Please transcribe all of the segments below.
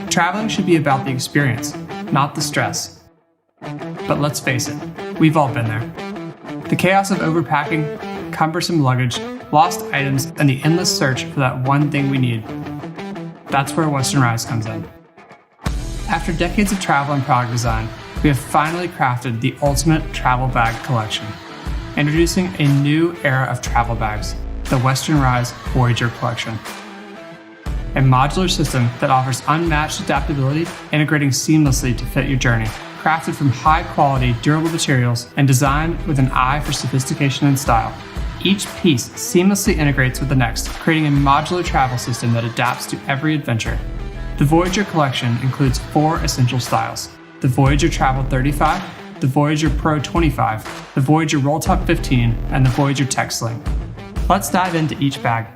Traveling should be about the experience, not the stress. But let's face it, we've all been there. The chaos of overpacking, cumbersome luggage, lost items, and the endless search for that one thing we need. That's where Western Rise comes in. After decades of travel and product design, we have finally crafted the ultimate travel bag collection, introducing a new era of travel bags, the Western Rise Voyager collection. A modular system that offers unmatched adaptability, integrating seamlessly to fit your journey, crafted from high-quality, durable materials and designed with an eye for sophistication and style. Each piece seamlessly integrates with the next, creating a modular travel system that adapts to every adventure. The Voyager collection includes 4 essential styles: the Voyager Travel 35, the Voyager Pro 25, the Voyager Roll Top 15, and the Voyager Tech Sling. Let's dive into each bag.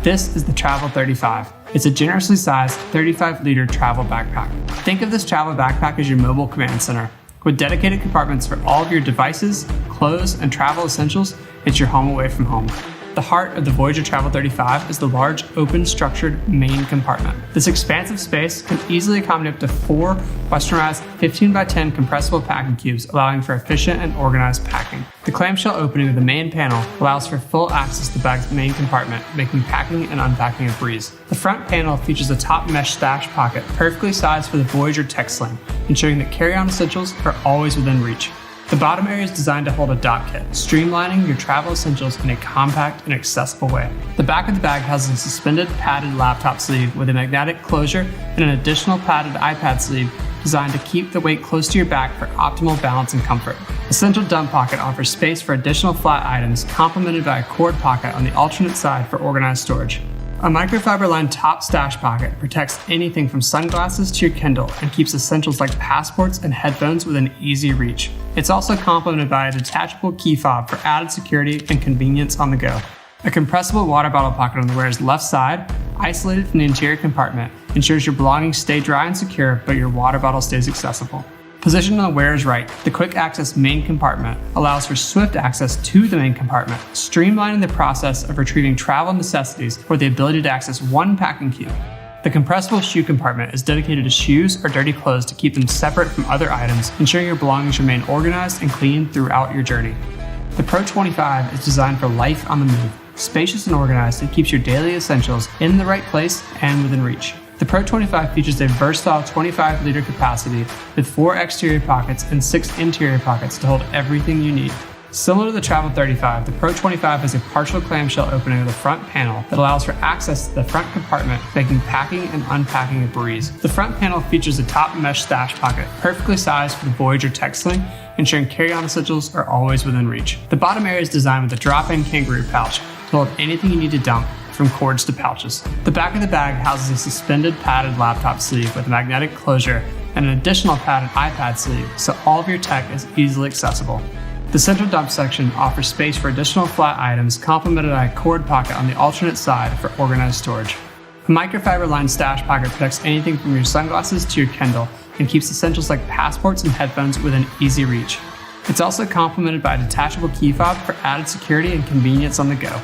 This is the Travel 35. It's a generously sized 35-liter travel backpack. Think of this travel backpack as your mobile command center. With dedicated compartments for all of your devices, clothes, and travel essentials, it's your home away from home. The heart of the Voyager Travel 35 is the large, open, structured main compartment. This expansive space can easily accommodate up to 4 Western Rise 15x10 compressible packing cubes, allowing for efficient and organized packing. The clamshell opening of the main panel allows for full access to the bag's main compartment, making packing and unpacking a breeze. The front panel features a top mesh stash pocket, perfectly sized for the Voyager Tech Sling, ensuring that carry-on essentials are always within reach. The bottom area is designed to hold a dock kit, streamlining your travel essentials in a compact and accessible way. The back of the bag has a suspended padded laptop sleeve with a magnetic closure and an additional padded iPad sleeve designed to keep the weight close to your back for optimal balance and comfort. The central dump pocket offers space for additional flat items, complemented by a cord pocket on the alternate side for organized storage. A microfiber-lined top stash pocket protects anything from sunglasses to your Kindle and keeps essentials like passports and headphones within easy reach. It's also complemented by a detachable key fob for added security and convenience on the go. A compressible water bottle pocket on the wearer's left side, isolated from the interior compartment, ensures your belongings stay dry and secure, but your water bottle stays accessible. Positioned on the wearer's right, the quick access main compartment allows for swift access to the main compartment, streamlining the process of retrieving travel necessities with the ability to access one packing cube. The compressible shoe compartment is dedicated to shoes or dirty clothes to keep them separate from other items, ensuring your belongings remain organized and clean throughout your journey. The Pro 25 is designed for life on the move. Spacious and organized, it keeps your daily essentials in the right place and within reach. The Pro 25 features a versatile 25-liter capacity with 4 exterior pockets and 6 interior pockets to hold everything you need. Similar to the Travel 35, the Pro 25 has a partial clamshell opening of the front panel that allows for access to the front compartment, making packing and unpacking a breeze. The front panel features a top mesh stash pocket, perfectly sized for the Voyager Tech Sling, ensuring carry-on essentials are always within reach. The bottom area is designed with a drop-in kangaroo pouch to hold anything you need to dump, from cords to pouches. The back of the bag houses a suspended padded laptop sleeve with a magnetic closure and an additional padded iPad sleeve, so all of your tech is easily accessible. The central dump section offers space for additional flat items, complemented by a cord pocket on the alternate side for organized storage. A microfiber-lined stash pocket protects anything from your sunglasses to your Kindle and keeps essentials like passports and headphones within easy reach. It's also complemented by a detachable key fob for added security and convenience on the go.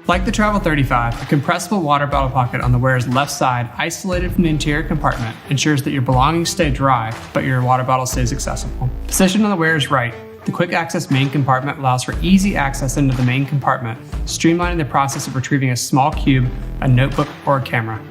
Like the Travel 35, a compressible water bottle pocket on the wearer's left side, isolated from the interior compartment, ensures that your belongings stay dry, but your water bottle stays accessible. Positioned on the wearer's right, the quick access main compartment allows for easy access into the main compartment, streamlining the process of retrieving a small cube, a notebook, or a camera.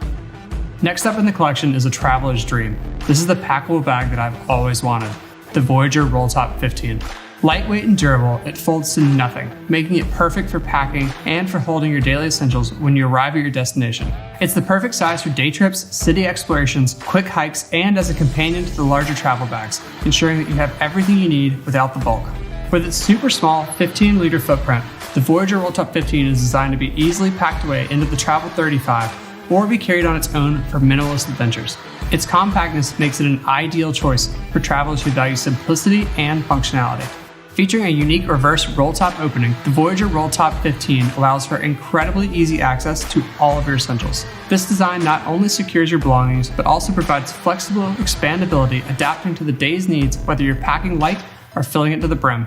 Next up in the collection is a traveler's dream. This is the packable bag that I've always wanted, the Voyager Roll Top 15. Lightweight and durable, it folds to nothing, making it perfect for packing and for holding your daily essentials when you arrive at your destination. It's the perfect size for day trips, city explorations, quick hikes, and as a companion to the larger travel bags, ensuring that you have everything you need without the bulk. With its super small 15-liter footprint, the Voyager Roll Top 15 is designed to be easily packed away into the Travel 35 or be carried on its own for minimalist adventures. Its compactness makes it an ideal choice for travelers who value simplicity and functionality. Featuring a unique reverse roll-top opening, the Voyager Roll Top 15 allows for incredibly easy access to all of your essentials. This design not only secures your belongings, but also provides flexible expandability, adapting to the day's needs, whether you're packing light or filling it to the brim.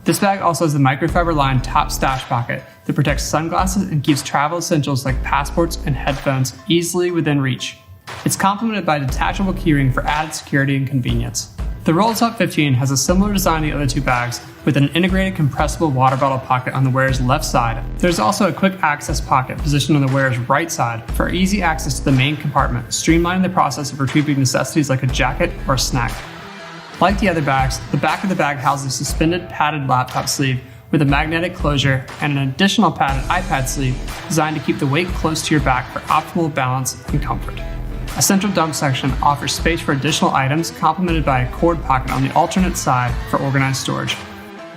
This bag also has the microfiber-lined top stash pocket that protects sunglasses and keeps travel essentials like passports and headphones easily within reach. It's complemented by a detachable keyring for added security and convenience. The Roll-Top 15 has a similar design to the other two bags, with an integrated compressible water bottle pocket on the wearer's left side. There's also a quick access pocket positioned on the wearer's right side for easy access to the main compartment, streamlining the process of retrieving necessities like a jacket or a snack. Like the other bags, the back of the bag houses a suspended padded laptop sleeve with a magnetic closure and an additional padded iPad sleeve designed to keep the weight close to your back for optimal balance and comfort. A central dump section offers space for additional items, complemented by a cord pocket on the alternate side for organized storage.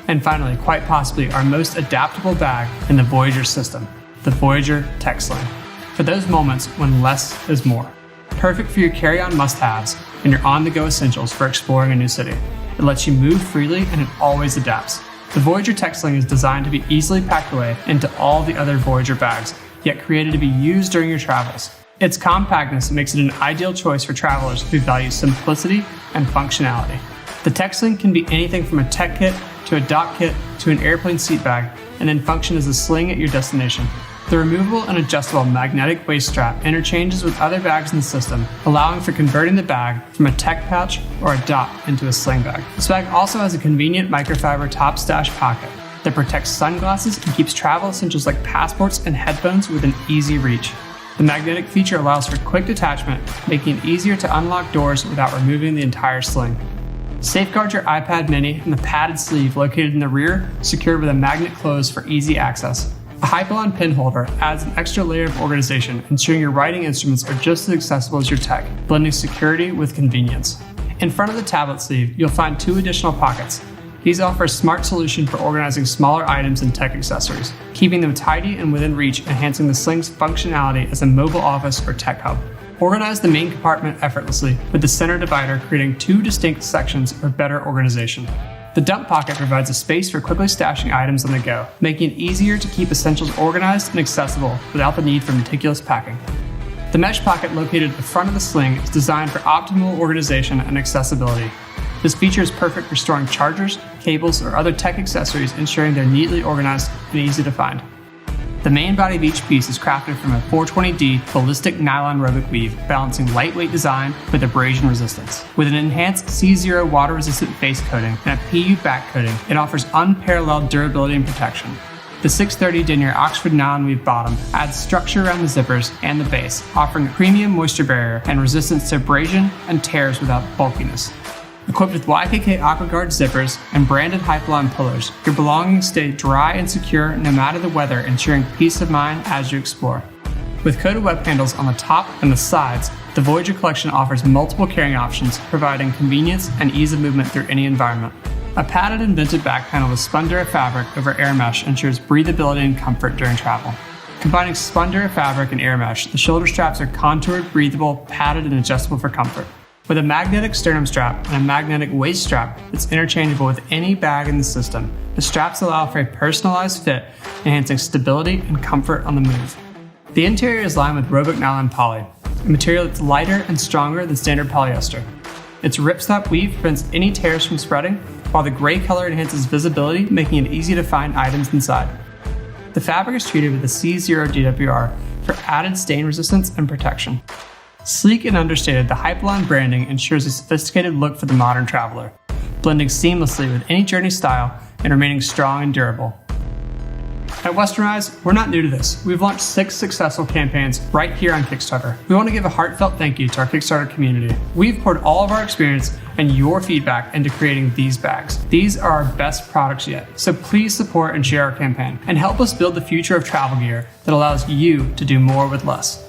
And finally, quite possibly our most adaptable bag in the Voyager system, the Voyager Tech Sling. For those moments when less is more. Perfect for your carry-on must-haves and your on-the-go essentials for exploring a new city. It lets you move freely and it always adapts. The Voyager Tech Sling is designed to be easily packed away into all the other Voyager bags, yet created to be used during your travels. Its compactness makes it an ideal choice for travelers who value simplicity and functionality. The Tech Sling can be anything from a tech kit to a dock kit to an airplane seat bag, and then function as a sling at your destination. The removable and adjustable magnetic waist strap interchanges with other bags in the system, allowing for converting the bag from a tech pouch or a dock into a sling bag. This bag also has a convenient microfiber top stash pocket that protects sunglasses and keeps travel essentials like passports and headphones within easy reach. The magnetic feature allows for quick detachment, making it easier to unlock doors without removing the entire sling. Safeguard your iPad mini in the padded sleeve located in the rear, secured with a magnet close for easy access. A Hypalon pin holder adds an extra layer of organization, ensuring your writing instruments are just as accessible as your tech, blending security with convenience. In front of the tablet sleeve, you'll find two additional pockets. These offer a smart solution for organizing smaller items and tech accessories, keeping them tidy and within reach, enhancing the sling's functionality as a mobile office or tech hub. Organize the main compartment effortlessly, with the center divider creating two distinct sections for better organization. The dump pocket provides a space for quickly stashing items on the go, making it easier to keep essentials organized and accessible without the need for meticulous packing. The mesh pocket located at the front of the sling is designed for optimal organization and accessibility. This feature is perfect for storing chargers, cables, or other tech accessories, ensuring they're neatly organized and easy to find. The main body of each piece is crafted from a 420D ballistic nylon robotic weave, balancing lightweight design with abrasion resistance. With an enhanced C0 water-resistant face coating and a PU back coating, it offers unparalleled durability and protection. The 630 denier Oxford nylon weave bottom adds structure around the zippers and the base, offering a premium moisture barrier and resistance to abrasion and tears without bulkiness. Equipped with YKK AquaGuard zippers and branded Hypalon pullers, your belongings stay dry and secure no matter the weather, ensuring peace of mind as you explore. With coated web handles on the top and the sides, the Voyager collection offers multiple carrying options, providing convenience and ease of movement through any environment. A padded and vented back panel with Spundura fabric over air mesh ensures breathability and comfort during travel. Combining Spundura fabric and air mesh, the shoulder straps are contoured, breathable, padded, and adjustable for comfort. With a magnetic sternum strap and a magnetic waist strap that's interchangeable with any bag in the system, the straps allow for a personalized fit, enhancing stability and comfort on the move. The interior is lined with Robic nylon poly, a material that's lighter and stronger than standard polyester. Its ripstop weave prevents any tears from spreading, while the gray color enhances visibility, making it easy to find items inside. The fabric is treated with a C0 DWR for added stain resistance and protection. Sleek and understated, the Hypalon branding ensures a sophisticated look for the modern traveler, blending seamlessly with any journey style and remaining strong and durable. At Westernized, we're not new to this. We've launched 6 successful campaigns right here on Kickstarter. We want to give a heartfelt thank you to our Kickstarter community. We've poured all of our experience and your feedback into creating these bags. These are our best products yet, so please support and share our campaign and help us build the future of travel gear that allows you to do more with less.